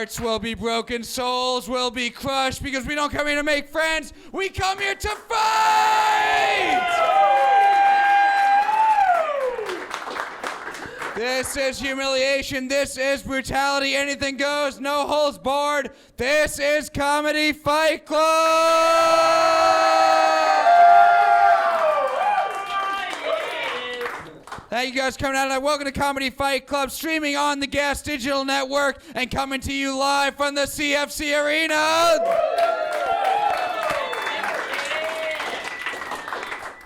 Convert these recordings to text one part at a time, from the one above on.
Hearts will be broken, souls will be crushed, because we don't come here to make friends, we come here to fight! This is humiliation, this is brutality, anything goes, no holds barred. This is Comedy Fight Club! Thank you guys for coming out tonight. Welcome to Comedy Fight Club, streaming on the Gas Digital Network and coming to you live from the CFC Arena.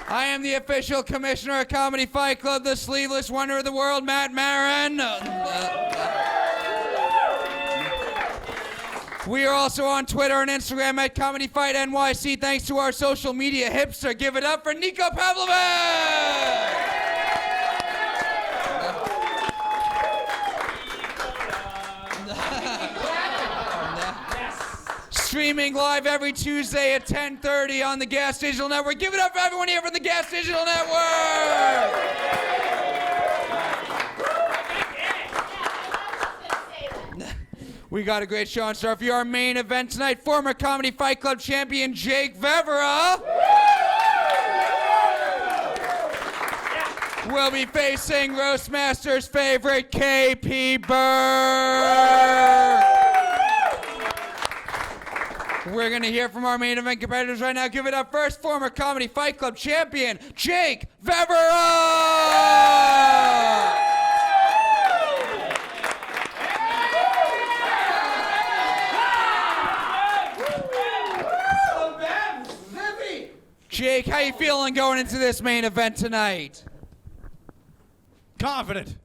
I am the official commissioner of Comedy Fight Club, the sleeveless wonder of the world, Matt Marin. We are also on Twitter and Instagram at Comedy Fight NYC. Thanks to our social media hipster. Give it up for Nico Pavlovic! Streaming live every Tuesday at 10:30 on the Gas Digital Network. Give it up for everyone here from the Gas Digital Network! We got a great show on store for our main event tonight. Former Comedy Fight Club champion Jake Vevera will be facing Roastmaster's favorite KP Burke. We're going to hear from our main event competitors right now. Give it up first, former Comedy Fight Club champion, Jake Vevera! Jake, how you feeling going into this main event tonight? Confident.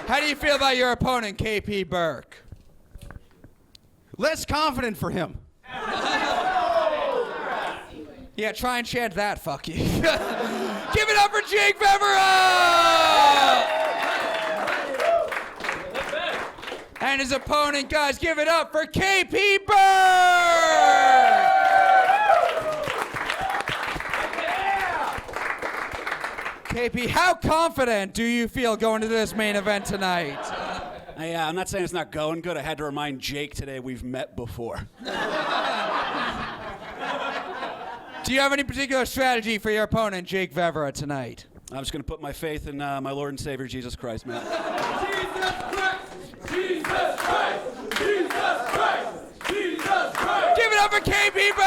How do you feel about your opponent, KP Burke? Less confident for him. Yeah, try and chant that, fuck you. Give it up for Jake Vevera! And his opponent, guys, give it up for KP Burke! KP, how confident do you feel going to this main event tonight? I'm not saying it's not going good. I had to remind Jake today we've met before. Do you have any particular strategy for your opponent, Jake Vevera, tonight? I'm just going to put my faith in my Lord and Savior, Jesus Christ, man. Jesus Christ! Jesus Christ! Jesus Christ! Jesus Christ! Give it up for KP Burke!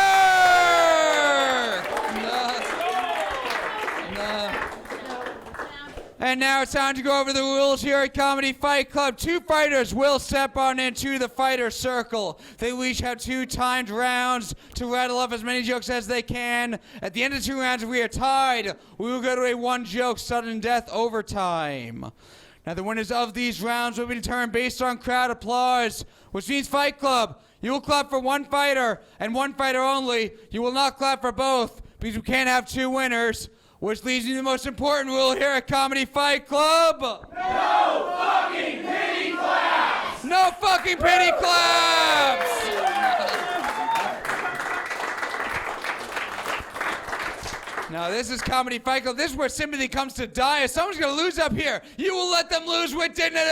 And now it's time to go over the rules here at Comedy Fight Club. Two fighters will step on into the fighter circle. They will each have 2 timed rounds to rattle off as many jokes as they can. At the end of 2 rounds, if we are tied, we will go to a 1-joke sudden death overtime. Now, the winners of these rounds will be determined based on crowd applause, which means Fight Club, you will clap for one fighter and one fighter only. You will not clap for both because we can't have 2 winners. Which leads me to the most important rule here at Comedy Fight Club. No fucking pity claps! No fucking pity claps! Now this is Comedy Fight Club. This is where sympathy comes to die. If someone's gonna lose up here, you will let them lose with dignity!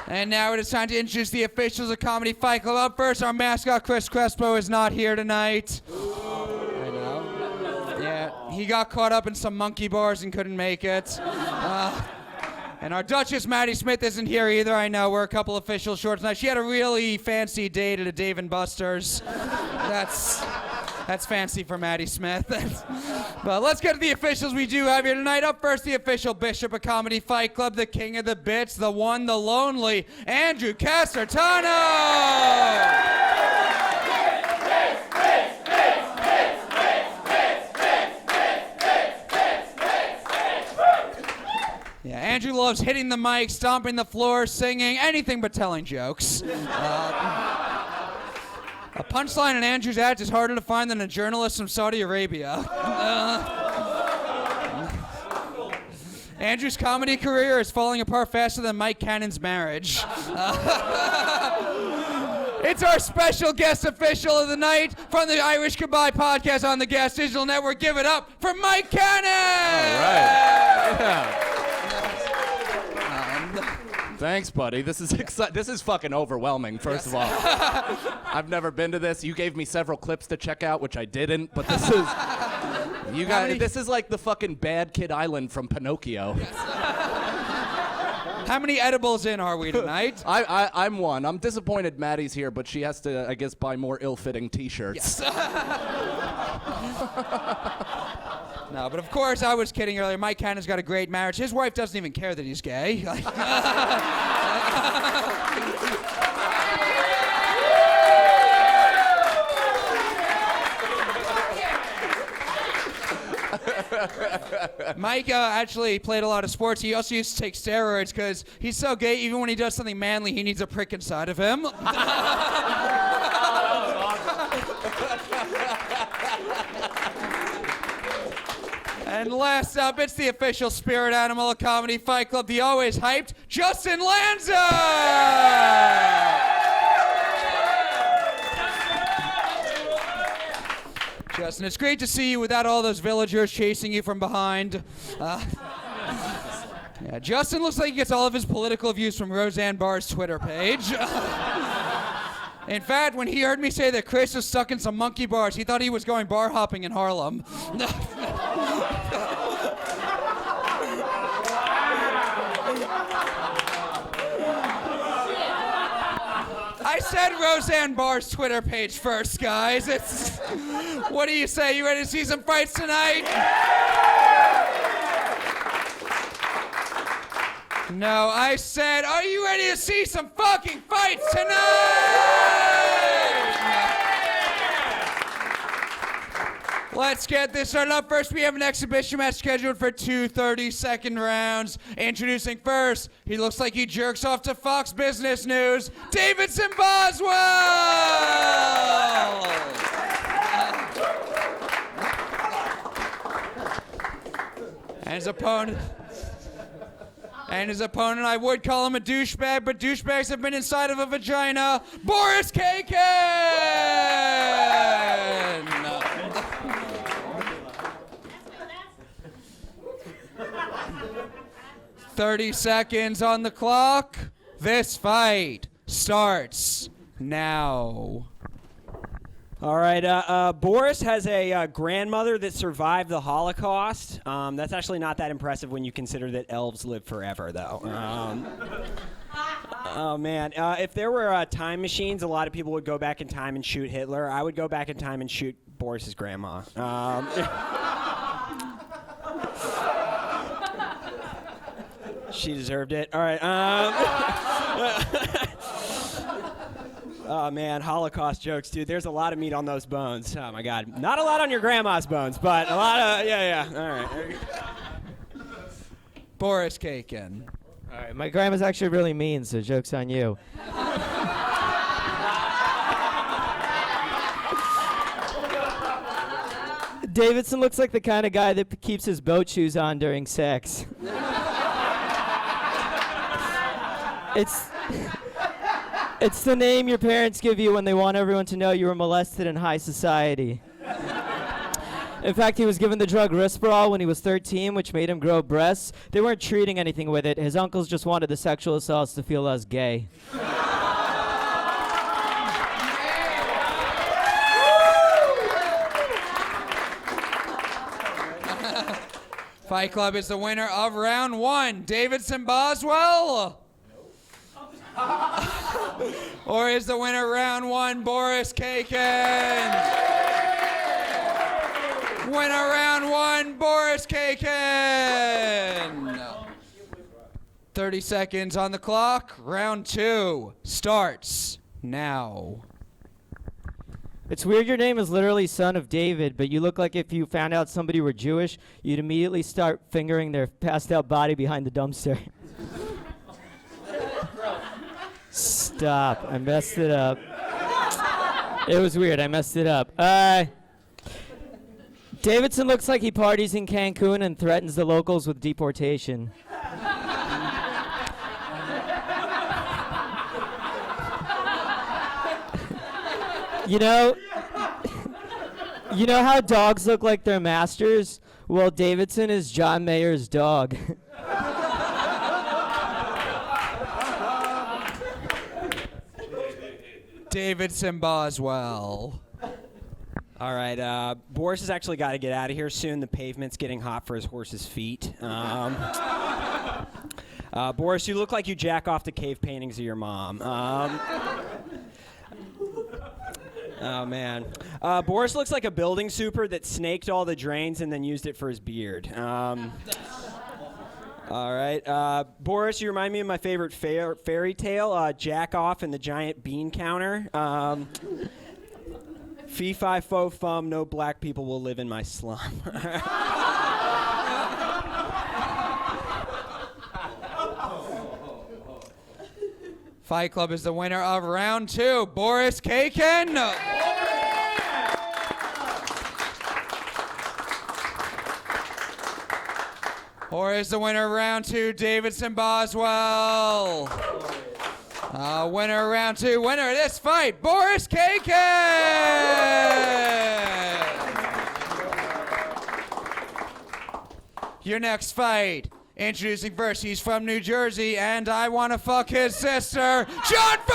And now it is time to introduce the officials of Comedy Fight Club. Up first, our mascot, Chris Crespo, is not here tonight. I know. Yeah, he got caught up in some monkey bars and couldn't make it. And our Duchess, Maddie Smith, isn't here either. I know, we're a couple officials short tonight. She had a really fancy date at a Dave & Buster's. That's fancy for Maddie Smith. But let's get to the officials we do have here tonight. Up first, the official bishop of Comedy Fight Club, the king of the bits, the one, the lonely, Andrew Casertano! Yeah, Andrew loves hitting the mic, stomping the floor, singing, anything but telling jokes. A punchline in Andrew's act is harder to find than a journalist from Saudi Arabia. Andrew's comedy career is falling apart faster than Mike Cannon's marriage. It's our special guest official of the night from the Irish Goodbye podcast on the Gas Digital Network. Give it up for Mike Cannon! All right. Yeah. Thanks, buddy. This is fucking overwhelming, first of all. I've never been to this. You gave me several clips to check out, which I didn't, but this is... You guys, this is like the fucking Bad Kid Island from Pinocchio. How many edibles in are we tonight? I'm one. I'm disappointed Maddie's here, but she has to, I guess, buy more ill-fitting t-shirts. No, but of course I was kidding earlier. Mike Cannon's got a great marriage. His wife doesn't even care that he's gay. Mike actually played a lot of sports. He also used to take steroids because he's so gay, even when he does something manly, he needs a prick inside of him. And last up, it's the official spirit animal of Comedy Fight Club, the always hyped Justin Lanza! Justin, it's great to see you without all those villagers chasing you from behind. Yeah, Justin looks like he gets all of his political views from Roseanne Barr's Twitter page. In fact, when he heard me say that Chris was stuck in some monkey bars, he thought he was going bar hopping in Harlem. I said Roseanne Barr's Twitter page first, guys. What do you say? You ready to see some fights tonight? No, I said, are you ready to see some fucking fights tonight? Let's get this started up. First, we have an exhibition match scheduled for 2 30-second rounds. Introducing first, he looks like he jerks off to Fox Business News, Davidson Boswell! And his opponent, I would call him a douchebag, but douchebags have been inside of a vagina, Boris Kakin! 30 seconds on the clock. This fight starts now. All right, Boris has a grandmother that survived the Holocaust. That's actually not that impressive when you consider that elves live forever, though. Oh, man. If there were time machines, a lot of people would go back in time and shoot Hitler. I would go back in time and shoot Boris's grandma. She deserved it. All right. Oh, man, Holocaust jokes, dude. There's a lot of meat on those bones. Oh, my God. Not a lot on your grandma's bones, but a lot of, yeah. All right. Boris Kakin. All right, my grandma's actually really mean, so joke's on you. Davidson looks like the kind of guy that keeps his boat shoes on during sex. It's the name your parents give you when they want everyone to know you were molested in high society. In fact, he was given the drug Risperdal when he was 13, which made him grow breasts. They weren't treating anything with it. His uncles just wanted the sexual assaults to feel less gay. Fight Club is the winner of round 1. Davidson Boswell? Or is the winner round 1 Boris Kakin? Winner round 1 Boris Kakin. 30 seconds on the clock. Round 2 starts now. It's weird your name is literally Son of David, but you look like if you found out somebody were Jewish, you'd immediately start fingering their passed out body behind the dumpster. Stop. I messed it up. It was weird. I messed it up. Davidson looks like he parties in Cancun and threatens the locals with deportation. You know, you know how dogs look like their masters? Well, Davidson is John Mayer's dog. Davidson Boswell. All right, Boris has actually got to get out of here soon. The pavement's getting hot for his horse's feet. Boris, you look like you jack off to cave paintings of your mom. Oh, man. Boris looks like a building super that snaked all the drains and then used it for his beard. All right. Boris, you remind me of my favorite fairy tale, Jack Off and the Giant Bean Counter. Fee, fi, fo, fum, no black people will live in my slum. Fight Club is the winner of round 2. Boris Kakin. Boris the winner of round 2. Davidson Boswell. Winner of round 2. Winner of this fight, Boris Kakin. Your next fight. Introducing first, he's from New Jersey, and I want to fuck his sister, John Fox!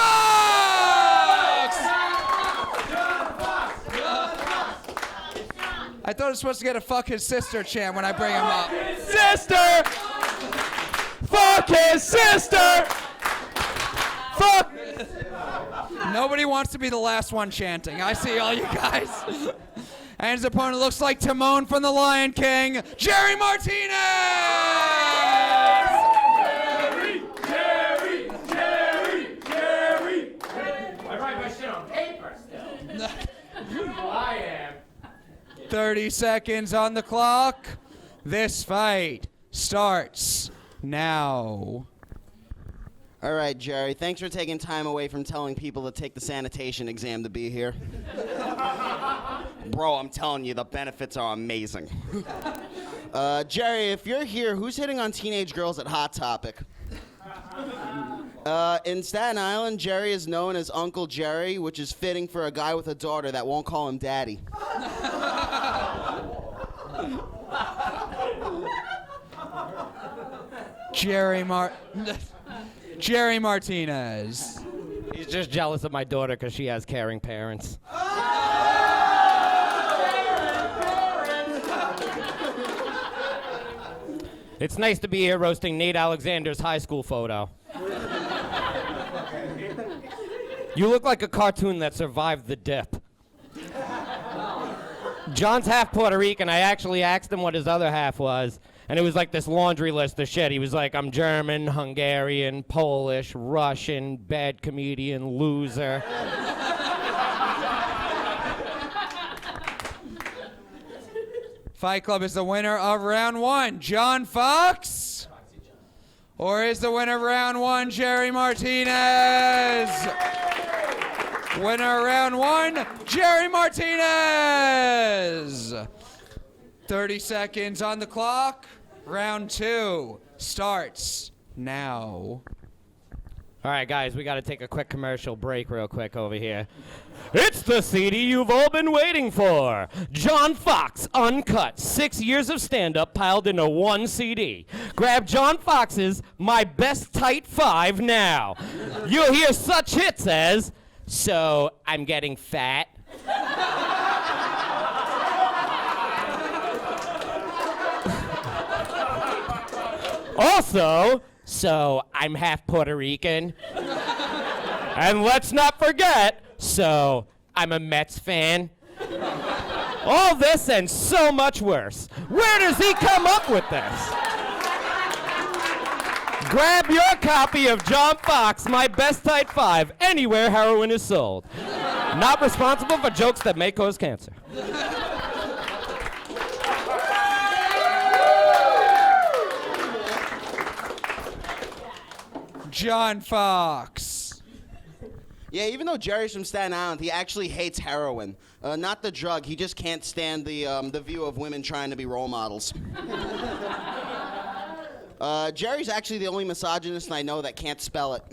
I thought I was supposed to get a fuck his sister chant when I bring him up. Sister! Fuck his sister! Fuck! Nobody wants to be the last one chanting. I see all you guys. And his opponent looks like Timon from The Lion King, Jerry Martinez! Jerry! I write my shit on paper still. I am. 30 seconds on the clock. This fight starts now. All right, Jerry, thanks for taking time away from telling people to take the sanitation exam to be here. Bro, I'm telling you, the benefits are amazing. Jerry, if you're here, who's hitting on teenage girls at Hot Topic? In Staten Island, Jerry is known as Uncle Jerry, which is fitting for a guy with a daughter that won't call him daddy. Jerry Martinez. He's just jealous of my daughter because she has caring parents. It's nice to be here roasting Nate Alexander's high school photo. You look like a cartoon that survived the dip. John's half Puerto Rican. I actually asked him what his other half was, and it was like this laundry list of shit. He was like, I'm German, Hungarian, Polish, Russian, bad comedian, loser. Fight Club is the winner of round 1, John Fox. Or is the winner of round 1, Jerry Martinez? Winner of round 1, Jerry Martinez. 30 seconds on the clock. Round 2 starts now. All right, guys, we got to take a quick commercial break real quick over here. It's the CD you've all been waiting for. John Fox Uncut. 6 years of stand-up piled into one CD. Grab John Fox's My Best Tight 5 now. You'll hear such hits as, So I'm Getting Fat. Also, So I'm half Puerto Rican. And let's not forget, So I'm a Mets fan. All this and so much worse. Where does he come up with this? Grab your copy of John Fox, My Best Tight 5, anywhere heroin is sold. Not responsible for jokes that may cause cancer. John Fox. Yeah, even though Jerry's from Staten Island, he actually hates heroin. Not the drug, he just can't stand the view of women trying to be role models. Jerry's actually the only misogynist I know that can't spell it.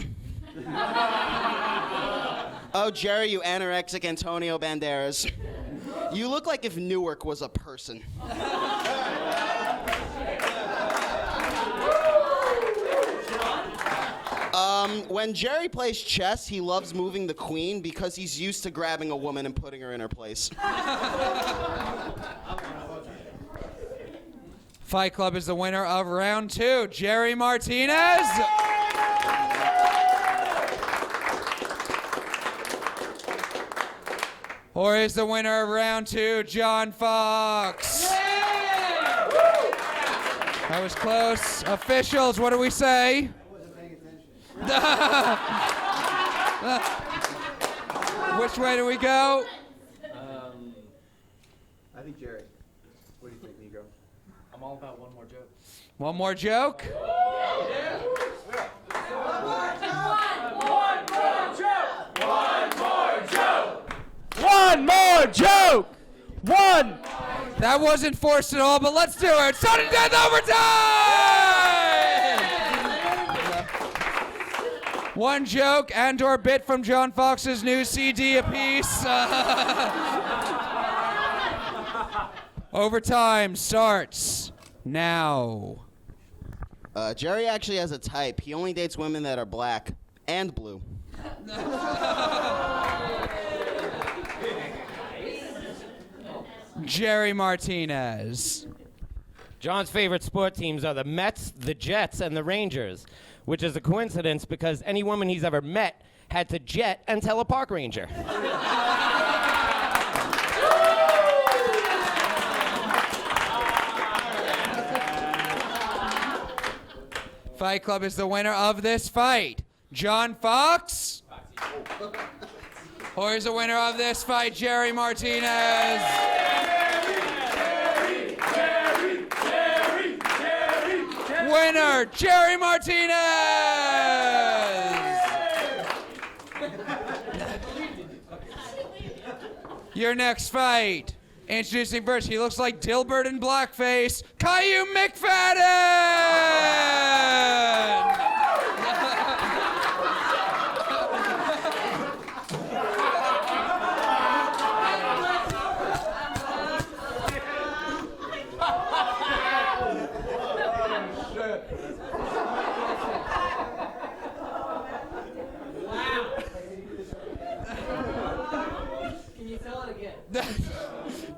Oh, Jerry, you anorexic Antonio Banderas. You look like if Newark was a person. When Jerry plays chess, he loves moving the queen because he's used to grabbing a woman and putting her in her place. Fight Club is the winner of round 2, Jerry Martinez. Or is the winner of round 2, John Fox. That was close. Officials, what do we say? Which way do we go? I think Jerry. What do you think, Negro? I'm all about one more joke. One more joke? One more joke! One! That wasn't forced at all, but let's do it. Sudden death overtime! One joke and or bit from John Fox's new CD apiece. Overtime starts now. Jerry actually has a type. He only dates women that are black and blue. Jerry Martinez. John's favorite sport teams are the Mets, the Jets, and the Rangers, which is a coincidence because any woman he's ever met had to jet and tell a park ranger. Fight Club is the winner of this fight, John Fox. Or is the winner of this fight, Jerry Martinez. Winner, Jerry Martinez! Your next fight. Introducing first, he looks like Dilbert in blackface, Caillou McFadden!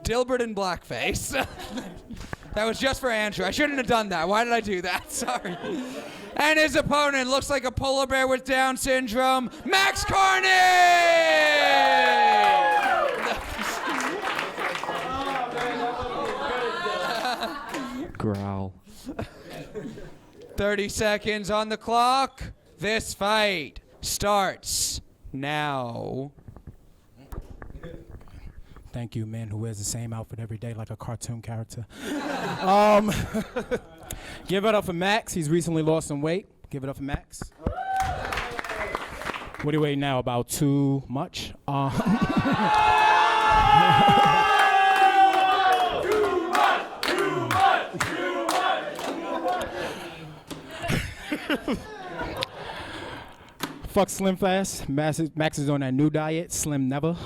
Dilbert in blackface. That was just for Andrew. I shouldn't have done that. Why did I do that? Sorry. And his opponent looks like a polar bear with Down syndrome, Max Carney! Growl. 30 seconds on the clock. This fight starts now. Thank you, man who wears the same outfit every day like a cartoon character. Give it up for Max. He's recently lost some weight. Give it up for Max. What do you weigh now? About too much? Fuck Slim Fast. Max is on that new diet. Slim never.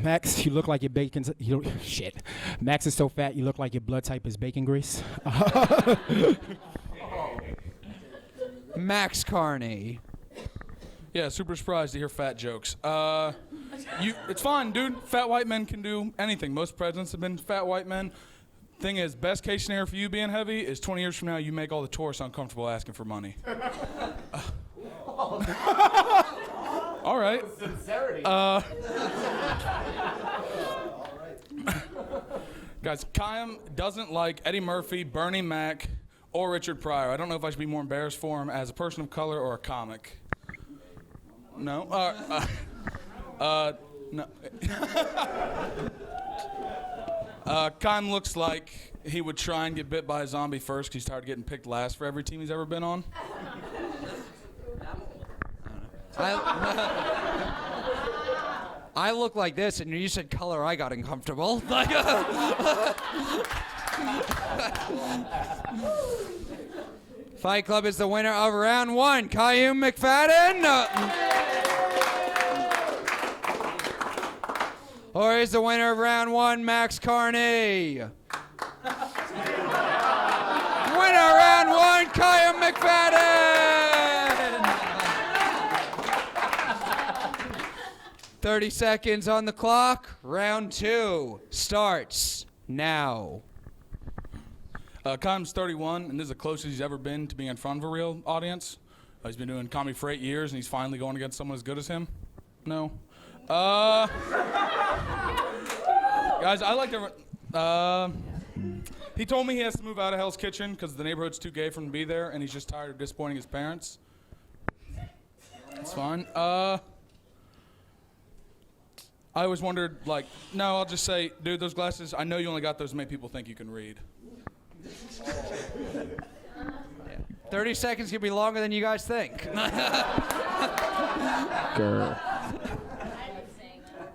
Max, you look like your bacon. You don't, shit. Max is so fat, you look like your blood type is bacon grease. Max Carney. Yeah, super surprised to hear fat jokes. It's fine, dude. Fat white men can do anything. Most presidents have been fat white men. Thing is, best case scenario for you being heavy is 20 years from now you make all the tourists uncomfortable asking for money. All right. Guys, Chaim doesn't like Eddie Murphy, Bernie Mac, or Richard Pryor. I don't know if I should be more embarrassed for him as a person of color or a comic. No? No. Chaim looks like he would try and get bit by a zombie first because he's tired of getting picked last for every team he's ever been on. I look like this, and you said color, I got uncomfortable. Fight Club is the winner of round 1, Caillou McFadden. Or is the winner of round 1, Max Carney. Winner round 1, Caillou McFadden. 30 seconds on the clock. Round 2 starts now. Caillum's 31, and this is the closest he's ever been to being in front of a real audience. He's been doing comedy for 8 years, and he's finally going against someone as good as him. No. Guys, I like to. He told me he has to move out of Hell's Kitchen because the neighborhood's too gay for him to be there, and he's just tired of disappointing his parents. That's fine. I always wondered, like, no, I'll just say, dude, those glasses, I know you only got those to make people think you can read. 30 seconds can be longer than you guys think.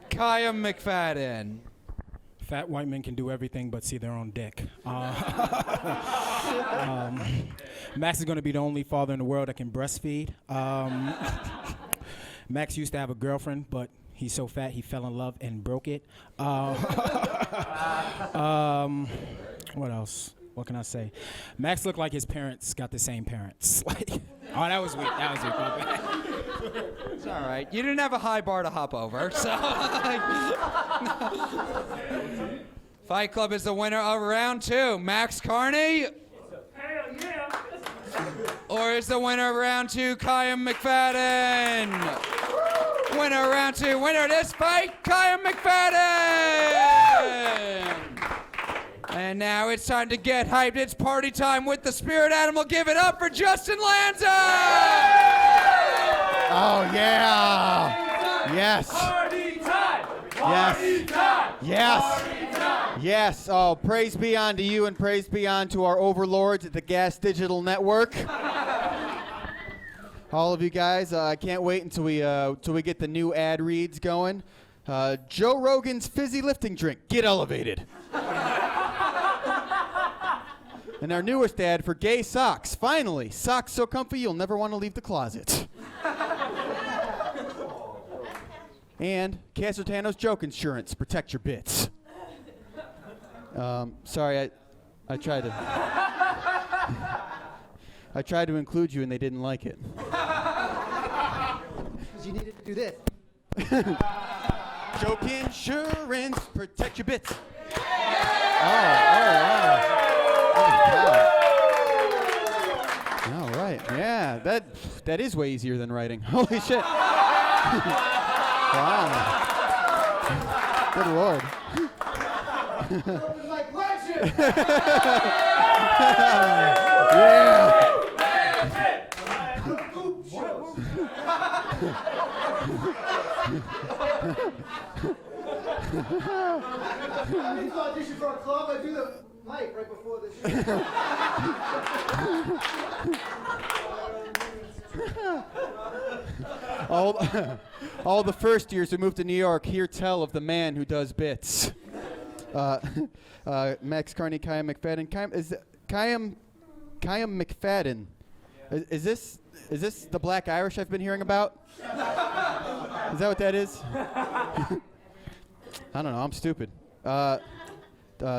Caillou McFadden. Fat white men can do everything but see their own dick. Max is going to be the only father in the world that can breastfeed. Max used to have a girlfriend, but he's so fat he fell in love and broke it. What else? What can I say? Max looked like his parents got the same parents. Like, oh, that was weak. That was weak. My bad. It's all right. You didn't have a high bar to hop over, so. Fight Club is the winner of round 2, Max Carney. Hell yeah! Or is the winner of round 2, Caillou McFadden. Winner of round 2, winner of this fight, Caillou McFadden. And now it's time to get hyped. It's party time with the spirit animal. Give it up for Justin Lanza! Oh, yeah. Yes. Party time! Yes. Party time! Yes. Party time! Yes. Oh, praise be unto you and praise be unto our overlords at the Gas Digital Network. All of you guys, I can't wait until we get the new ad reads going. Joe Rogan's fizzy lifting drink. Get elevated. And our newest ad for gay socks. Finally, socks so comfy you'll never want to leave the closet. And Casertano's joke insurance. Protect your bits. Sorry, I tried to. I tried to include you and they didn't like it. Because you needed to do this. Joke insurance. Protect your bits. Wow. All right, yeah, that is way easier than writing. Holy shit! Wow. Good lord. Yeah. I need to audition for a club. I do the mic right before the show. all the first years who moved to New York hear tell of the man who does bits. Max Carney, Caillou McFadden. Caillou McFadden. Is this the Black Irish I've been hearing about? Is that what that is? I don't know. I'm stupid.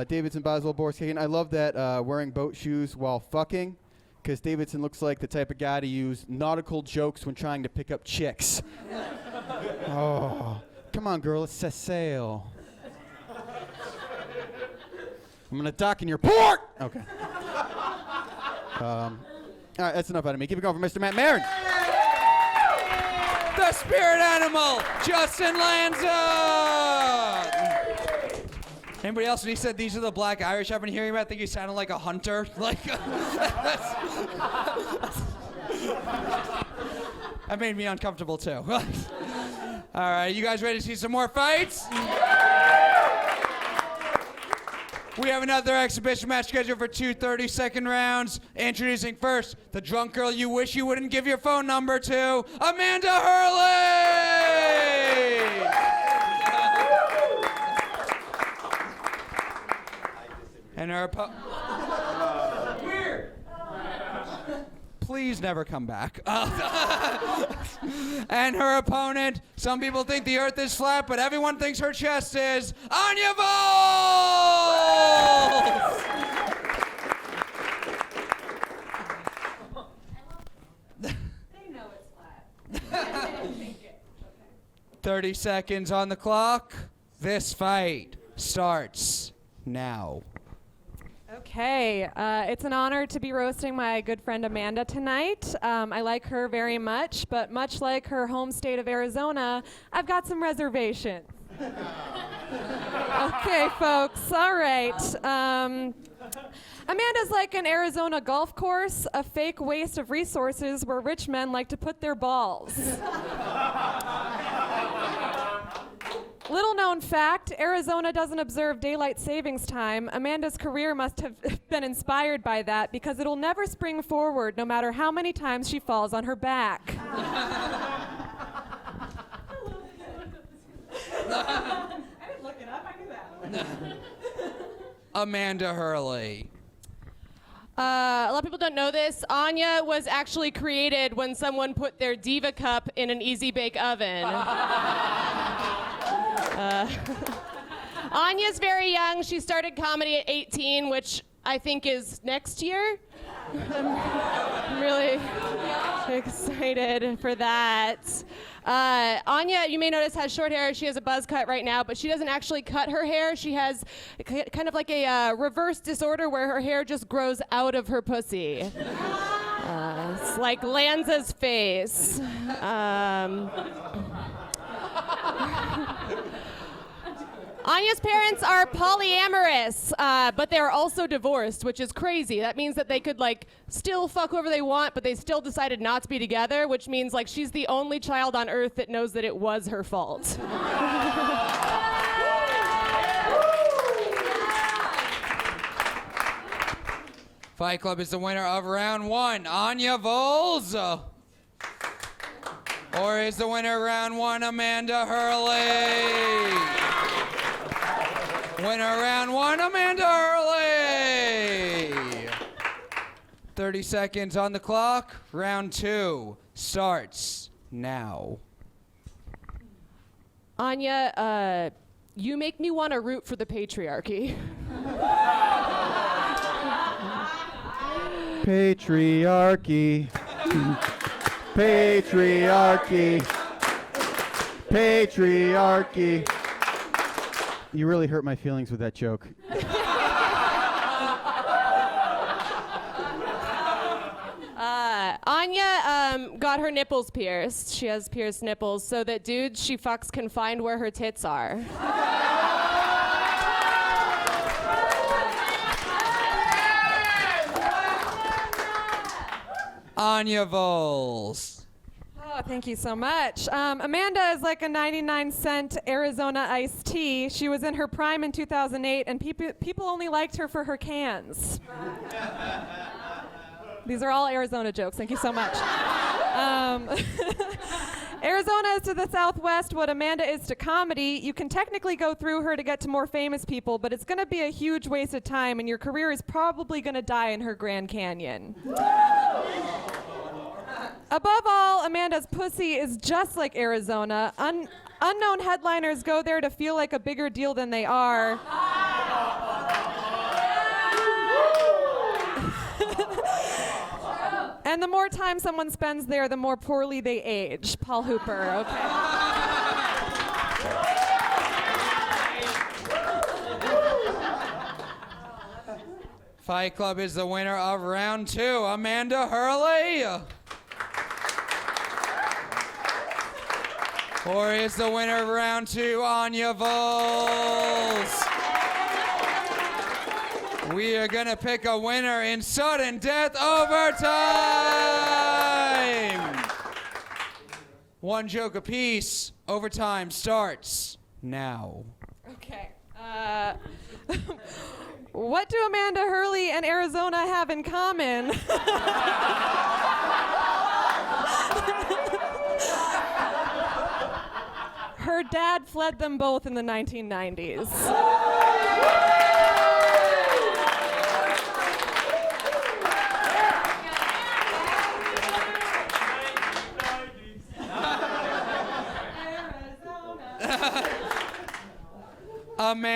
Davidson, Boswell, Borskagan. I love that wearing boat shoes while fucking, because Davidson looks like the type of guy to use nautical jokes when trying to pick up chicks. Oh, come on, girl. Let's set sail. I'm gonna dock in your port. Okay. All right, that's enough out of me. Keep it going for Mr. Matt Maron. The spirit animal, Justin Lanza. Anybody else, when he said these are the Black Irish I've been hearing about, I think he sounded like a hunter. Like, that made me uncomfortable too. All right, you guys ready to see some more fights? We have another exhibition match scheduled for 2 30-second rounds. Introducing first, the drunk girl you wish you wouldn't give your phone number to, Amanda Hurley! And her please never come back. And her opponent, some people think the earth is flat, but everyone thinks her chest is Anya Volz! 30 seconds on the clock. This fight starts now. Okay, it's an honor to be roasting my good friend Amanda tonight. I like her very much, but much like her home state of Arizona, I've got some reservations. Okay, folks, all right. Amanda's like an Arizona golf course, a fake waste of resources where rich men like to put their balls. Little known fact, Arizona doesn't observe daylight savings time. Amanda's career must have been inspired by that because it'll never spring forward no matter how many times she falls on her back. I didn't look it up, I knew that. Amanda Hurley. A lot of people don't know this. Anya was actually created when someone put their Diva cup in an Easy Bake Oven. Anya's very young. She started comedy at 18, which I think is next year. I'm really excited for that. Anya, you may notice, has short hair. She has a buzz cut right now, but she doesn't actually cut her hair. She has kind of like a reverse disorder where her hair just grows out of her pussy. It's like Lanza's face. Anya's parents are polyamorous, but they're also divorced, which is crazy. That means that they could like still fuck whoever they want, but they still decided not to be together, which means like she's the only child on earth that knows that it was her fault. Fight Club is the winner of round one, Anya Volz. Or is the winner of round one, Amanda Hurley? Winner round one, Amanda Hurley. 30 seconds on the clock. Round two starts now. Anya, you make me want to root for the patriarchy. Patriarchy. Patriarchy. Patriarchy. You really hurt my feelings with that joke. Anya got her nipples pierced. She has pierced nipples so that dudes she fucks can find where her tits are. Anya Volz. Oh, thank you so much. Amanda is like a 99-cent Arizona iced tea. She was in her prime in 2008, and people only liked her for her cans. These are all Arizona jokes. Thank you so much. Arizona is to the southwest what Amanda is to comedy. You can technically go through her to get to more famous people, but it's going to be a huge waste of time, and your career is probably going to die in her Grand Canyon. Above all, Amanda's pussy is just like Arizona. Unknown headliners go there to feel like a bigger deal than they are. And the more time someone spends there, the more poorly they age. Paul Hooper, okay. Fight Club is the winner of round two, Amanda Hurley. Or is the winner of round two, Anya Volz. We are going to pick a winner in sudden death overtime. One joke apiece. Overtime starts now. Okay. What do Amanda Hurley and Arizona have in common? Her dad fled them both in the 1990s.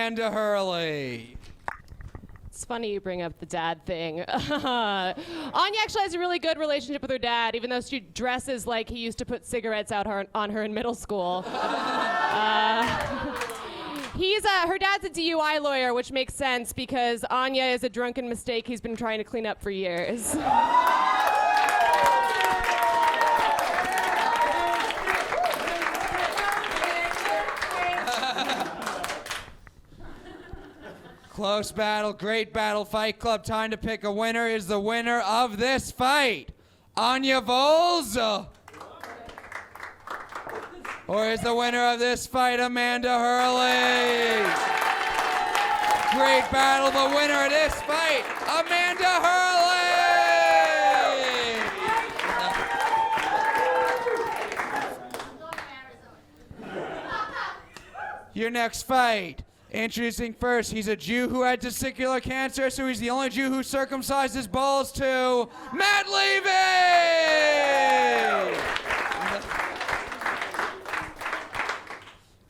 Amanda Hurley. It's funny you bring up the dad thing. Anya actually has a really good relationship with her dad, even though she dresses like he used to put cigarettes out on her in middle school. Her dad's a DUI lawyer, which makes sense because Anya is a drunken mistake he's been trying to clean up for years. Close battle, great battle, Fight Club. Time to pick a winner. Is the winner of this fight Anya Vols? Or is the winner of this fight Amanda Hurley? Great battle, the winner of this fight, Amanda Hurley! Your next fight. Introducing first, he's a Jew who had testicular cancer, so he's the only Jew who circumcised his balls too. Matt Levy!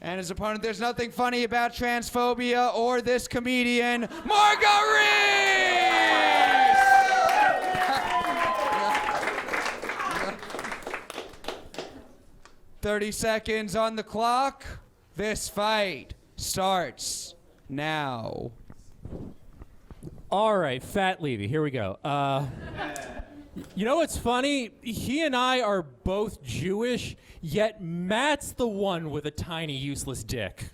And his opponent, there's nothing funny about transphobia or this comedian, Margot Reese! 30 seconds on the clock. This fight starts now. All right, Fat Levy, here we go. You know what's funny? He and I are both Jewish, yet Matt's the one with a tiny, useless dick.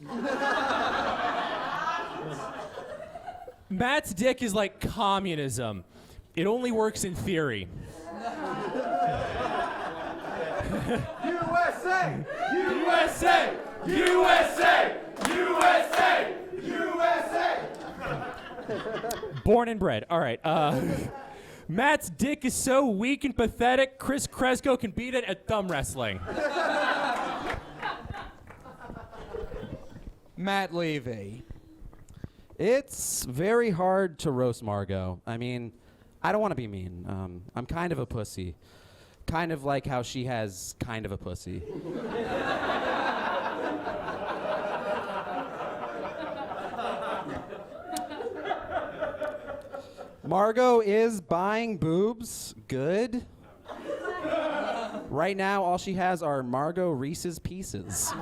Matt's dick is like communism. It only works in theory. USA! USA! USA! USA! USA! Born and bred. All right. Matt's dick is so weak and pathetic, Chris Kresko can beat it at thumb wrestling. Matt Levy. It's very hard to roast Margot. I mean, I don't want to be mean. I'm kind of a pussy. Kind of like how she has kind of a pussy. Margot is buying boobs. Good. Right now, all she has are Margot Reese's Pieces.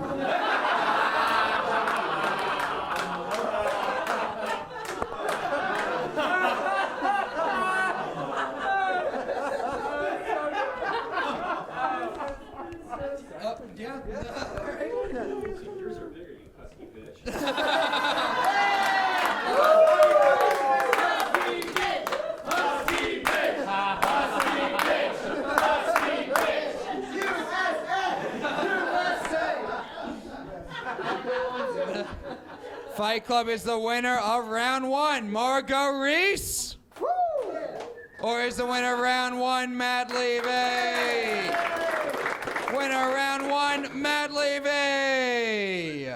Fight Club is the winner of round one, Margot Reese. Or is the winner of round one, Matt Levy? Winner of round one, Matt Levy.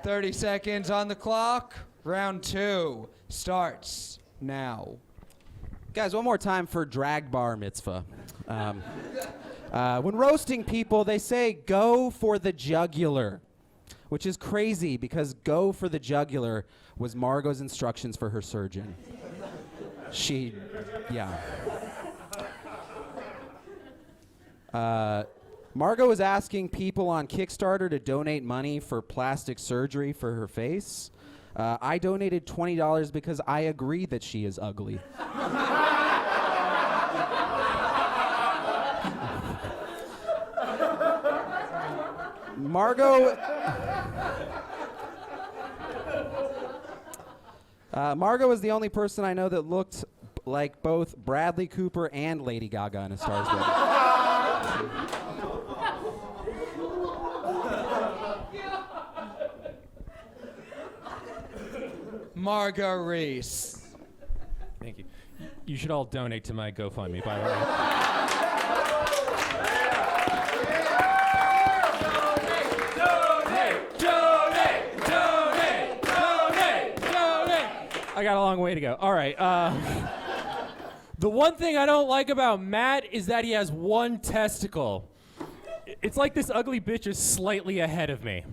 30 seconds on the clock. Round two starts now. Guys, one more time for drag bar mitzvah. When roasting people, they say, go for the jugular, which is crazy because go for the jugular was Margot's instructions for her surgeon. Margot was asking people on Kickstarter to donate money for plastic surgery for her face. I donated $20 because I agree that she is ugly. Margot was the only person I know that looked like both Bradley Cooper and Lady Gaga in A Star's Wedding. Margot Reese. Thank you. You should all donate to my GoFundMe, by the way. I got a long way to go. All right. The one thing I don't like about Matt is that he has one testicle. It's like this ugly bitch is slightly ahead of me.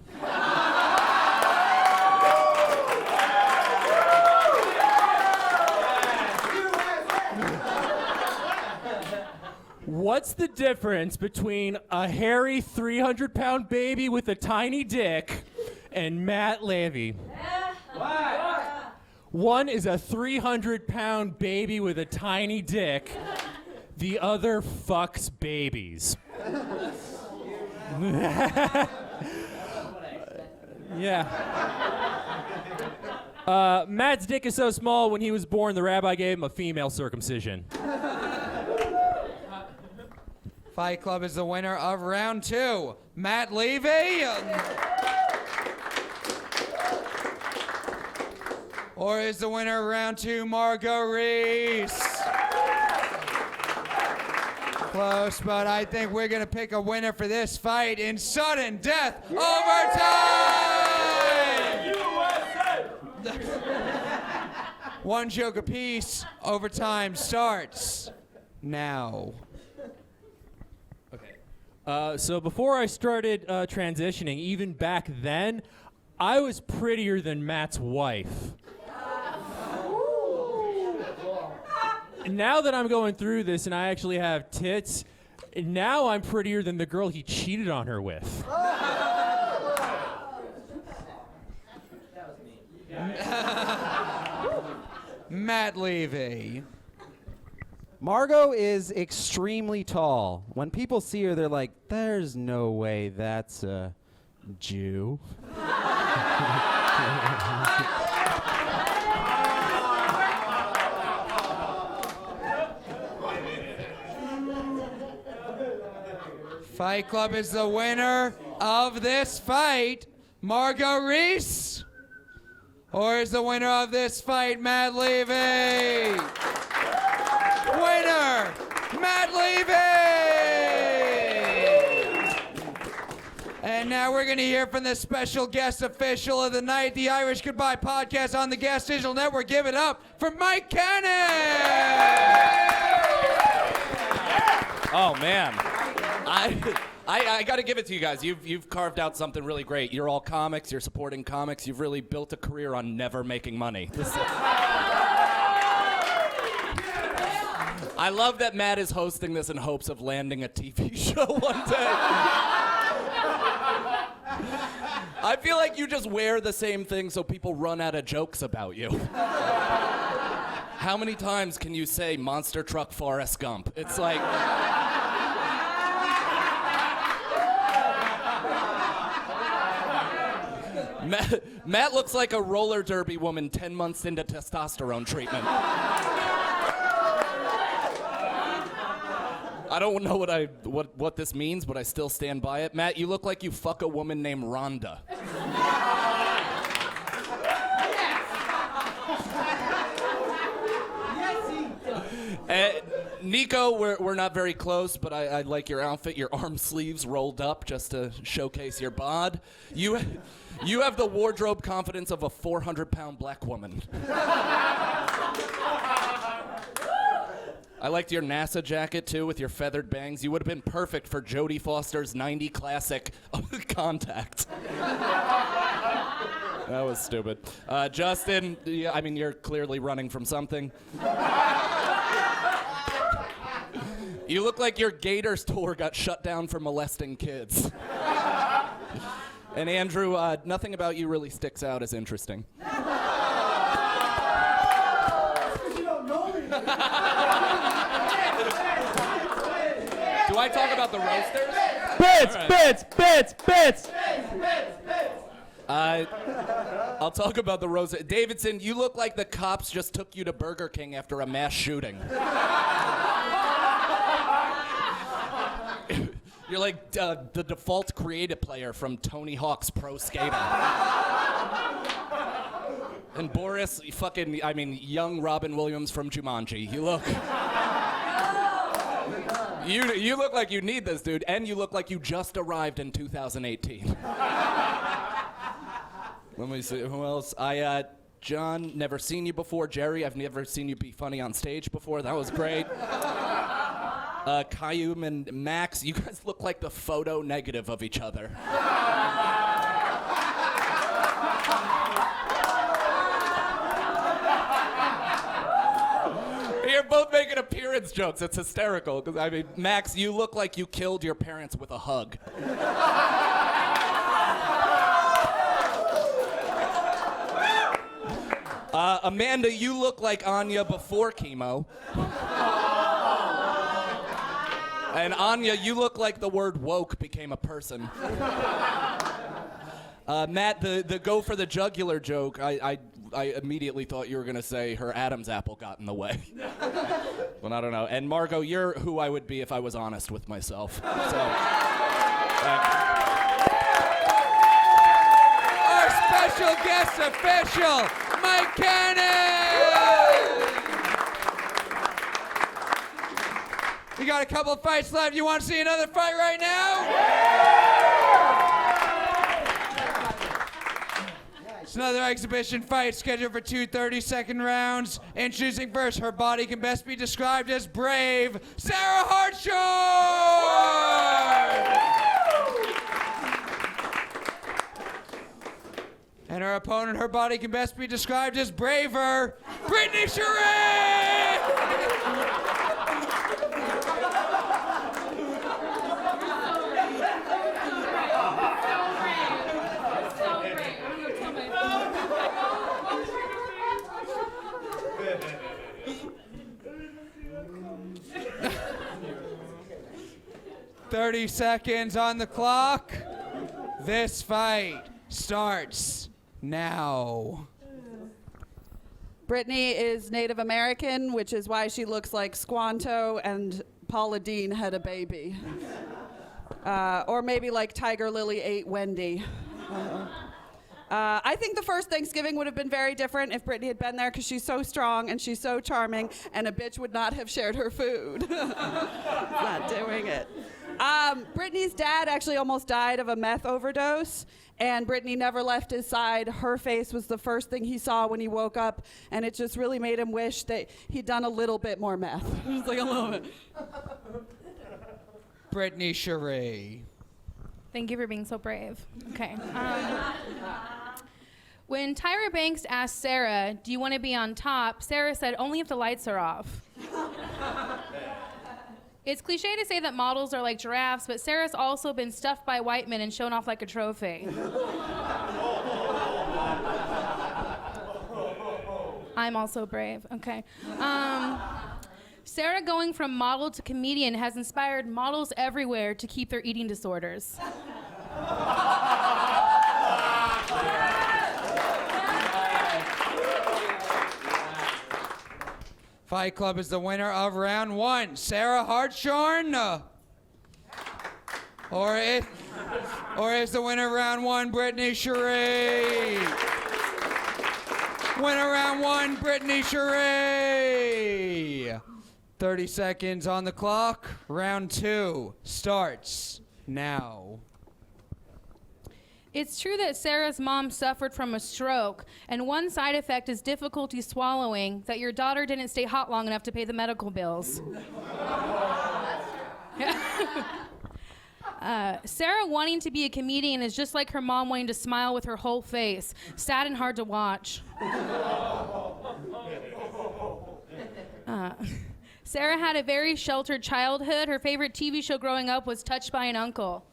What's the difference between a hairy 300-pound baby with a tiny dick and Matt Levy? One is a 300-pound baby with a tiny dick. The other fucks babies. Yeah. Matt's dick is so small, when he was born, the rabbi gave him a female circumcision. Fight Club is the winner of round 2. Matt Levy. Or is the winner of round 2 Margot Reese? Close, but I think we're going to pick a winner for this fight in sudden death overtime! One joke apiece. Overtime starts now. So before I started transitioning, even back then, I was prettier than Matt's wife. Now that I'm going through this and I actually have tits, now I'm prettier than the girl he cheated on her with. Matt Levy. Margot is extremely tall. When people see her, they're like, there's no way that's a Jew. Fight Club is the winner of this fight, Margot Reese. Or is the winner of this fight, Matt Levy? Winner, Matt Levy! And now we're going to hear from the special guest official of the night, the Irish Goodbye podcast on the Gas Digital Network. Give it up for Mike Cannon! Oh, man. I got to give it to you guys. You've carved out something really great. You're all comics. You're supporting comics. You've really built a career on never making money. I love that Matt is hosting this in hopes of landing a TV show one day. I feel like you just wear the same thing so people run out of jokes about you. How many times can you say monster truck Forrest Gump? It's like... Matt looks like a roller derby woman 10 months into testosterone treatment. I don't know what this means, but I still stand by it. Matt, you look like you fuck a woman named Rhonda. Nico, we're not very close, but I like your outfit. Your arm sleeves rolled up just to showcase your bod. You have the wardrobe confidence of a 400-pound black woman. I liked your NASA jacket, too, with your feathered bangs. You would have been perfect for Jodie Foster's 90 classic Contact. That was stupid. Justin, I mean, you're clearly running from something. You look like your Gators tour got shut down for molesting kids. And Andrew, nothing about you really sticks out as interesting. You don't know me. Do I talk about the roasters? Bits! I'll talk about the roasters. Davidson, you look like the cops just took you to Burger King after a mass shooting. You're like the default creative player from Tony Hawk's Pro Skater. And Boris, young Robin Williams from Jumanji. You look... You look like you need this, dude, and you look like you just arrived in 2018. Let me see, who else? John, never seen you before. Jerry, I've never seen you be funny on stage before. That was great. Kayum and Max, you guys look like the photo negative of each other. You're both making making appearance jokes. It's hysterical. Because I mean, Max, you look like you killed your parents with a hug. Amanda, you look like Anya before chemo. And Anya, you look like the word woke became a person. Matt, the go for the jugular joke, I immediately thought you were going to say her Adam's apple got in the way. Well, I don't know. And Margot, you're who I would be if I was honest with myself. So, Our special guest official, Mike Cannon! We got a couple of fights left. You want to see another fight right now? It's another exhibition fight scheduled for 2 30-second rounds. Introducing first, her body can best be described as brave, Sarah Hartshorn! And her opponent, her body can best be described as braver, Brittany Sheree! "30 seconds on the clock. This fight starts now." Brittany is Native American, which is why she looks like Squanto and Paula Deen had a baby. Or maybe like Tiger Lily ate Wendy. I think the first Thanksgiving would have been very different if Brittany had been there because she's so strong and she's so charming and a bitch would not have shared her food. Not doing it. Brittany's dad actually almost died of a meth overdose, and Brittany never left his side. Her face was the first thing he saw when he woke up, and it just really made him wish that he'd done a little bit more meth. Just like a little bit. Brittany Sheree. Thank you for being so brave. Okay. When Tyra Banks asked Sarah, "Do you want to be on top?" Sarah said, "Only if the lights are off." It's cliche to say that models are like giraffes, but Sarah's also been stuffed by white men and shown off like a trophy. I'm also brave. Okay. Sarah going from model to comedian has inspired models everywhere to keep their eating disorders. Fight Club is the winner of round 1, Sarah Hartshorn. Or is the winner of round 1, Brittany Sheree. Winner round 1, Brittany Sheree. 30 seconds on the clock. Round 2 starts now. It's true that Sarah's mom suffered from a stroke, and one side effect is difficulty swallowing, that your daughter didn't stay hot long enough to pay the medical bills. Sarah wanting to be a comedian is just like her mom wanting to smile with her whole face. Sad and hard to watch. Sarah had a very sheltered childhood. Her favorite TV show growing up was Touched by an Uncle.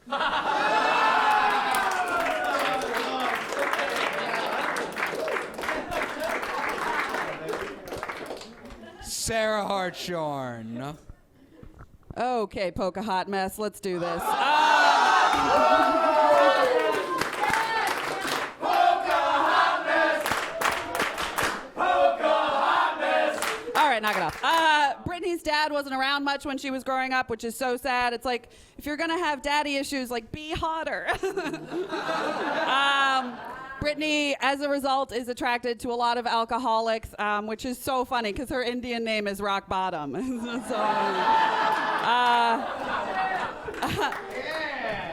Sarah Hartshorn. Okay, poke a hot mess. Let's do this. All right, knock it off. Brittany's dad wasn't around much when she was growing up, which is so sad. It's like, if you're gonna have daddy issues, like, be hotter. Brittany, as a result, is attracted to a lot of alcoholics, which is so funny because her Indian name is Rock Bottom.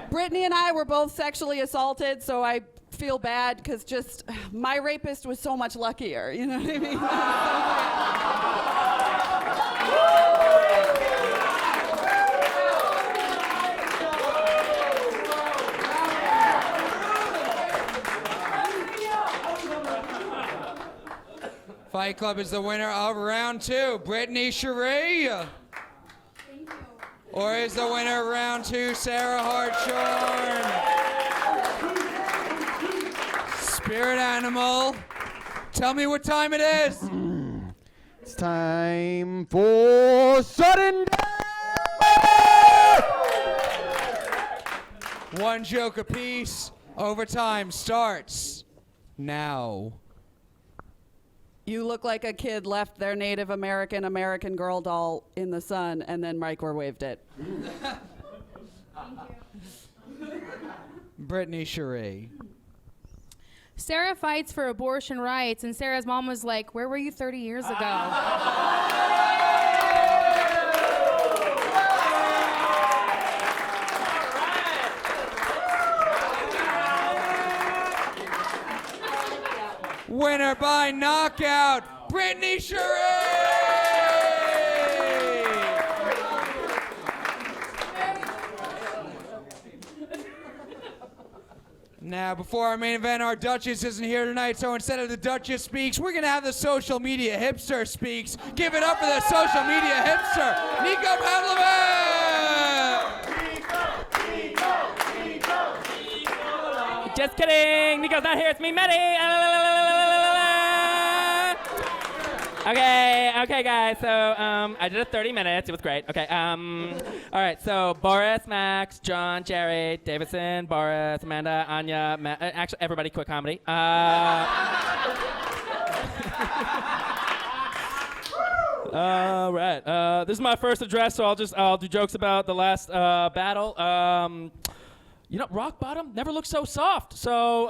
Brittany and I were both sexually assaulted, so I feel bad because just my rapist was so much luckier. You know what I mean? Fight Club is the winner of round 2, Brittany Cherie. Or is the winner of round 2, Sarah Hartshorn? Spirit animal, tell me what time it is. It's time for sudden death! One joke apiece. Overtime starts now. You look like a kid left their Native American Girl doll in the sun and then microwaved it. Brittany Cherie. Sarah fights for abortion rights, and Sarah's mom was like, "Where were you 30 years ago?" Winner by knockout, Brittany Cherie! Now, before our main event, our Duchess isn't here tonight, so instead of the Duchess speaks, we're going to have the social media hipster speaks. Give it up for the social media hipster, Nico Pavlovich! Just kidding. Nico's not here. It's me, Maddie. Okay, guys. So I did a 30 minutes. It was great. Okay. All right. So Boris, Max, John, Jerry, Davidson, Boris, Amanda, Anya. Actually, everybody, quick comedy. All right. This is my first address, so I'll do jokes about the last battle. You know, rock bottom never looked so soft. So.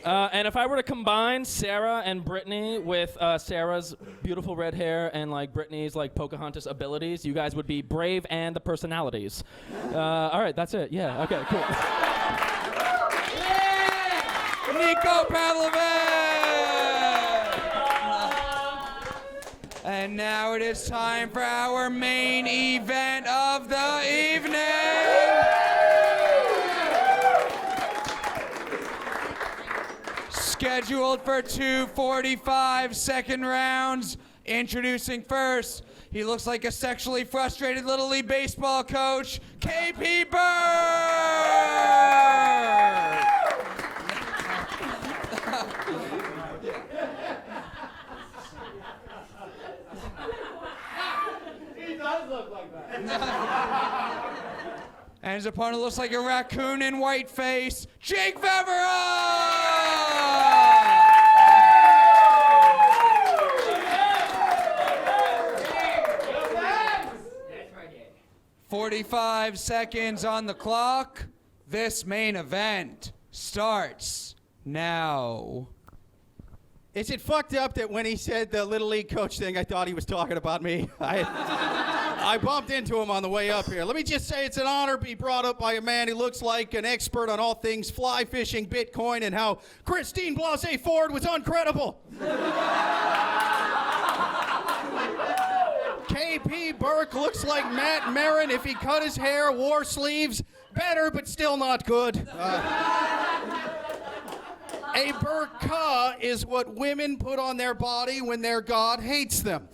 And if I were to combine Sarah and Brittany with Sarah's beautiful red hair and like Brittany's like Pocahontas abilities, you guys would be brave and the personalities. All right, that's it. Yeah. Okay. Cool. Nico Pavlovich! And now it is time for our main event of the evening. Scheduled for 2 45-second rounds. Introducing first, he looks like a sexually frustrated Little League baseball coach, KP Bird! He does look like that. And his opponent looks like a raccoon in white face, Jake Favreau! 45 seconds on the clock. This main event starts now. Is it fucked up that when he said the Little League coach thing, I thought he was talking about me? I bumped into him on the way up here. Let me just say it's an honor to be brought up by a man who looks like an expert on all things fly fishing, Bitcoin, and how Christine Blasey Ford was uncredible. KP Burke looks like Matt Marin if he cut his hair, wore sleeves. Better, but still not good. A burqa is what women put on their body when their God hates them.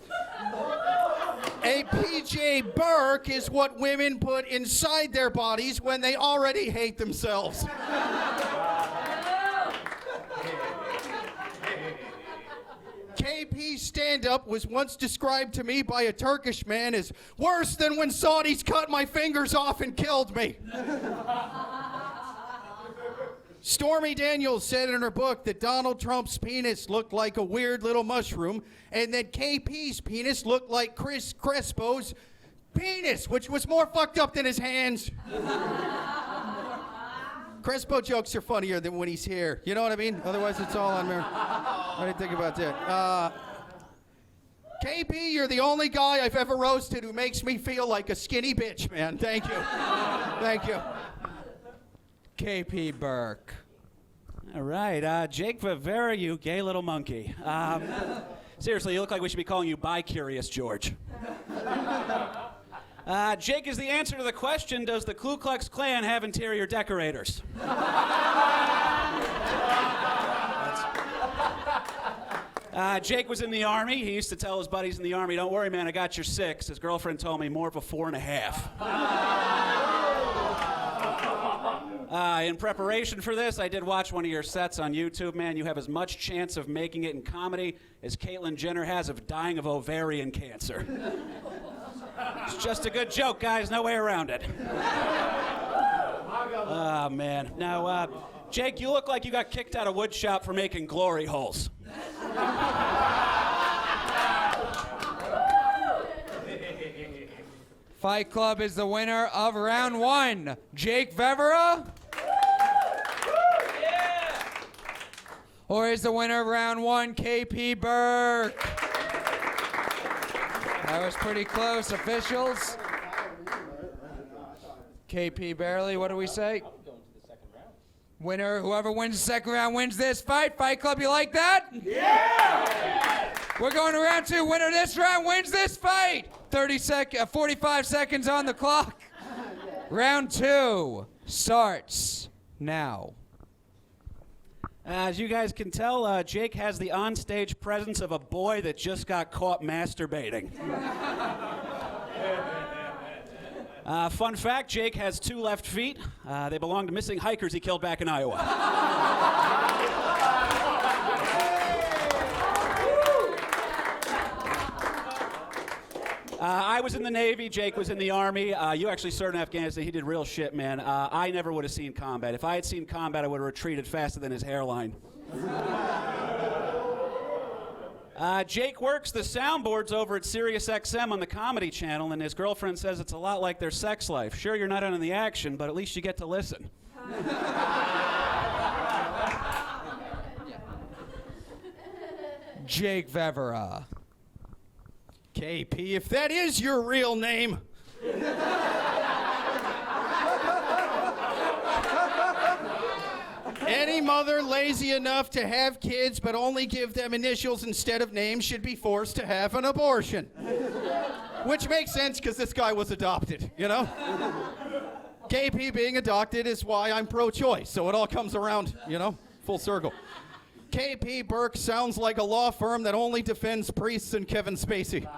A PJ Burke is what women put inside their bodies when they already hate themselves. KP's stand-up was once described to me by a Turkish man as worse than when Saudis cut my fingers off and killed me. Stormy Daniels said in her book that Donald Trump's penis looked like a weird little mushroom and that KP's penis looked like Chris Crespo's penis, which was more fucked up than his hands. Crespo jokes are funnier than when he's here. You know what I mean? Otherwise, it's all on me. I didn't think about that. KP, you're the only guy I've ever roasted who makes me feel like a skinny bitch, man. Thank you. Thank you. KP Burke. All right, Jake Favreau, you gay little monkey. Seriously, you look like we should be calling you Bi-Curious George. Jake is the answer to the question, does the Ku Klux Klan have interior decorators? Jake was in the Army. He used to tell his buddies in the Army, don't worry, man, I got your 6. His girlfriend told me more of a 4.5. In preparation for this, I did watch one of your sets on YouTube, man. You have as much chance of making it in comedy as Caitlyn Jenner has of dying of ovarian cancer. It's just a good joke, guys. No way around it. Oh, man. Now, Jake, you look like you got kicked out of wood shop for making glory holes. Fight Club is the winner of round 1. Jake Vevera? Or is the winner of round 1 KP Burke? That was pretty close, officials. KP barely, what do we say? Winner, whoever wins the second round wins this fight. Fight Club, you like that? Yeah! We're going to round 2. Winner this round wins this fight. 45 seconds on the clock. Round 2 starts now. As you guys can tell, Jake has the onstage presence of a boy that just got caught masturbating. Fun fact, Jake has 2 left feet. They belong to missing hikers he killed back in Iowa. I was in the Navy, Jake was in the Army. You actually served in Afghanistan. He did real shit, man. I never would have seen combat. If I had seen combat, I would have retreated faster than his hairline. Jake works the soundboards over at SiriusXM on the Comedy Channel, and his girlfriend says it's a lot like their sex life. Sure, you're not in the action, but at least you get to listen. Jake Vevera. KP, if that is your real name. Any mother lazy enough to have kids but only give them initials instead of names should be forced to have an abortion. Which makes sense because this guy was adopted, you know? KP being adopted is why I'm pro-choice, so it all comes around, you know, full circle. KP Burke sounds like a law firm that only defends priests and Kevin Spacey.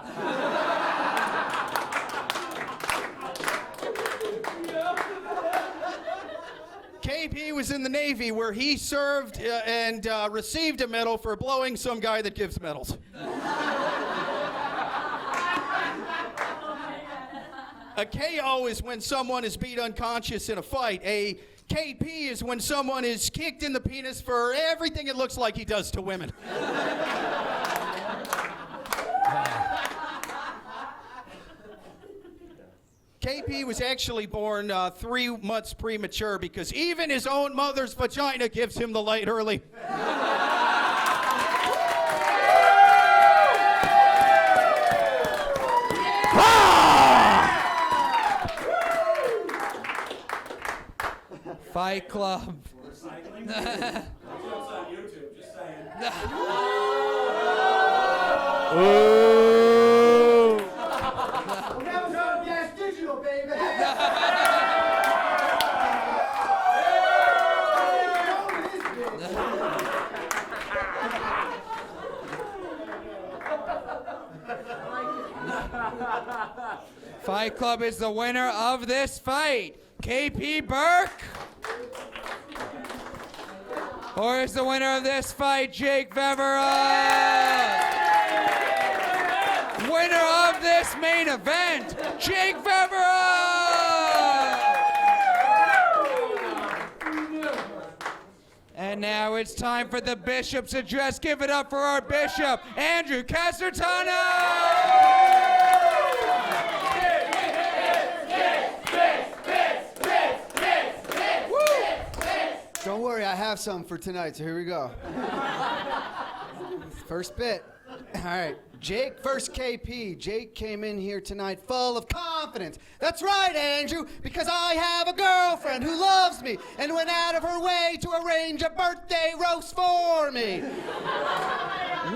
KP was in the Navy where he served and received a medal for blowing some guy that gives medals. A KO is when someone is beat unconscious in a fight. A KP is when someone is kicked in the penis for everything it looks like he does to women. KP was actually born 3 months premature because even his own mother's vagina gives him the light early. Fight Club. Ooh. That was on Gas Digital, baby. Fight Club is the winner of this fight. KP Burke? Or is the winner of this fight Jake Vevera? Winner of this main event, Jake Vevera! And now it's time for the Bishop's address. Give it up for our Bishop, Andrew Casertano! Don't worry, I have some for tonight, so here we go. First bit. All right, Jake versus KP. Jake came in here tonight full of confidence. That's right, Andrew, because I have a girlfriend who loves me and went out of her way to arrange a birthday roast for me.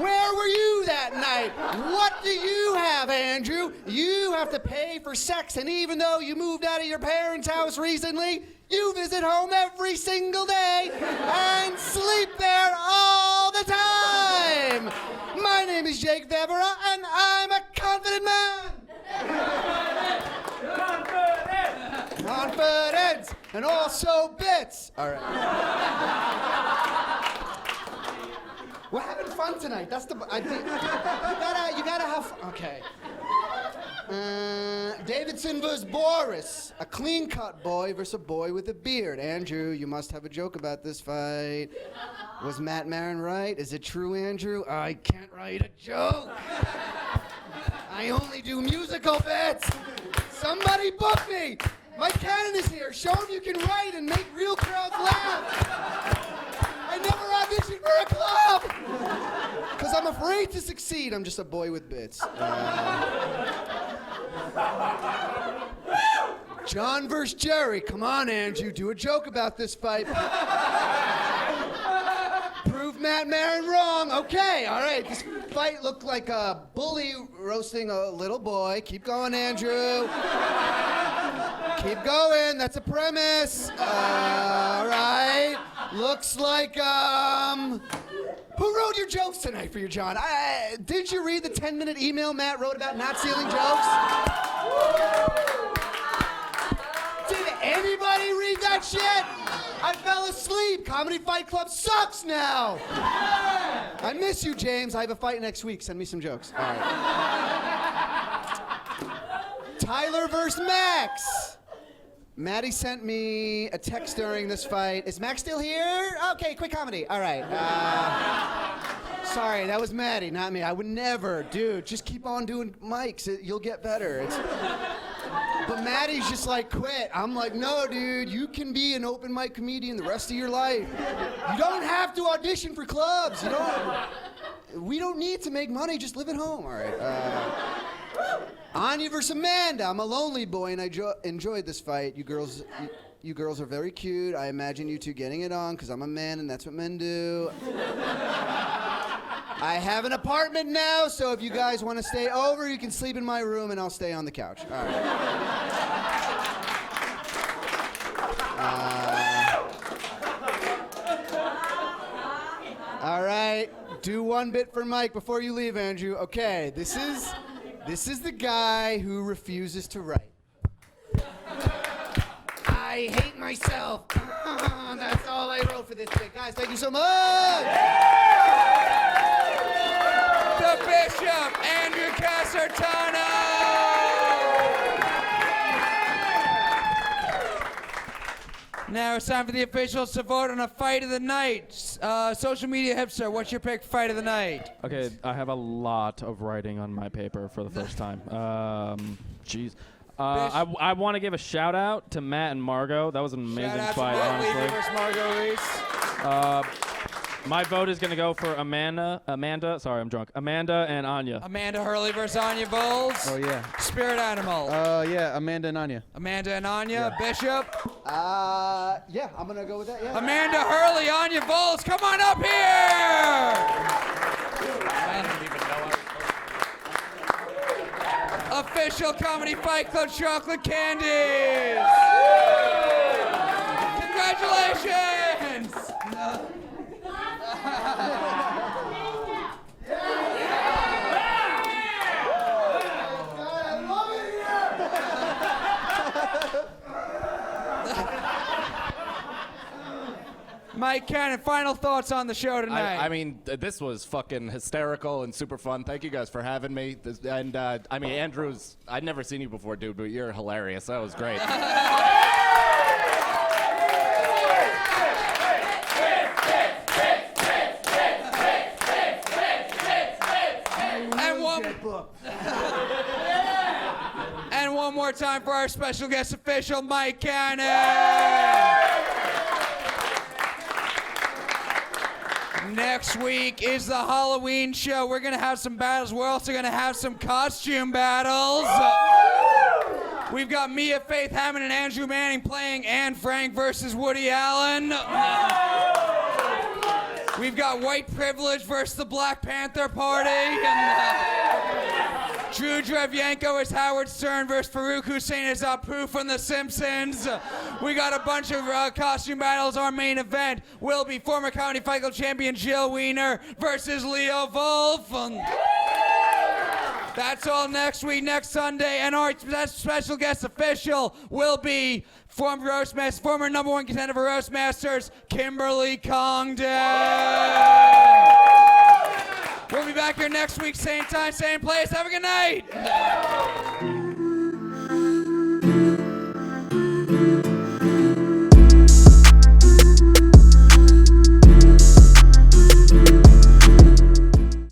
Where were you that night? What do you have, Andrew? You have to pay for sex, and even though you moved out of your parents' house recently, you visit home every single day and sleep there all the time. is Jake Deborah, and I'm a confident man. Confidence, and also bits. All right. We're having fun tonight. That's the. I think you gotta have fun. Okay. Davidson vs. Boris, a clean-cut boy versus a boy with a beard. Andrew, you must have a joke about this fight. Was Matt Maron right? Is it true, Andrew? I can't write a joke. I only do musical bits. Somebody book me. Mike Cannon is here. Show him you can write and make real crowds laugh. I never auditioned for a club because I'm afraid to succeed. I'm just a boy with bits. John versus Jerry. Come on, Andrew. Do a joke about this fight. Prove Matt Maron wrong. Okay, all right. This fight looked like a bully roasting a little boy. Keep going, Andrew. Keep going. That's a premise. All right. Looks like, who wrote your jokes tonight for you, John? Did you read the 10-minute email Matt wrote about not stealing jokes? Did anybody read that shit? I fell asleep. Comedy Fight Club sucks now. I miss you, James. I have a fight next week. Send me some jokes. All right. Tyler versus Max. Maddie sent me a text during this fight. Is Max still here? Okay, quick comedy. All right. Sorry, that was Maddie, not me. I would never. Dude, just keep on doing mics. You'll get better. But Maddie's just like, quit. I'm like, no, dude, you can be an open mic comedian the rest of your life. You don't have to audition for clubs. We don't need to make money. Just live at home. All right. Anya versus Amanda. I'm a lonely boy, and I enjoyed this fight. You girls are very cute. I imagine you two getting it on, because I'm a man, and that's what men do. I have an apartment now, so if you guys want to stay over, you can sleep in my room, and I'll stay on the couch. All right. All right. Do one bit for Mike before you leave, Andrew. Okay, this is the guy who refuses to write. I hate myself. That's all I wrote for this bit. Guys, thank you so much. The Bishop, Andrew Casertano. Now it's time for the officials to vote on a fight of the night. Social media hipster, what's your pick fight of the night? Okay, I have a lot of writing on my paper for the first time. Jeez. I want to give a shout out to Matt and Margot. That was an amazing fight, honestly. Margot Reese. My vote is going to go for Amanda. Sorry, I'm drunk. Amanda and Anya. Amanda Hurley versus Anya Bowles. Oh, yeah. Spirit Animal. Yeah, Amanda and Anya. Amanda and Anya. Yeah. Bishop. Yeah, I'm going to go with that, yeah. Amanda Hurley, Anya Bowles, come on up here! Official Comedy Fight Club chocolate candies! Congratulations! Mike Cannon, final thoughts on the show tonight. I mean, this was fucking hysterical and super fun. Thank you guys for having me. I mean, Andrew's, I'd never seen you before, dude, but you're hilarious. That was great. And one more time for our special guest official, Mike Cannon. Next week is the Halloween show. We're going to have some battles. We're also going to have some costume battles. We've got Mia Faith Hammond and Andrew Manning playing Anne Frank versus Woody Allen. We've got White Privilege versus the Black Panther Party. Drew Drevyenko as Howard Stern versus Farouk Hussein as Apu from The Simpsons. We got a bunch of costume battles. Our main event will be former Comedy Fight Club champion Jill Wiener versus Leo Wolf. That's all next week, next Sunday. And our special guest official will be former number one contender for Roastmasters, Kimberly Congdon. We'll be back here next week, same time, same place. Have a good night.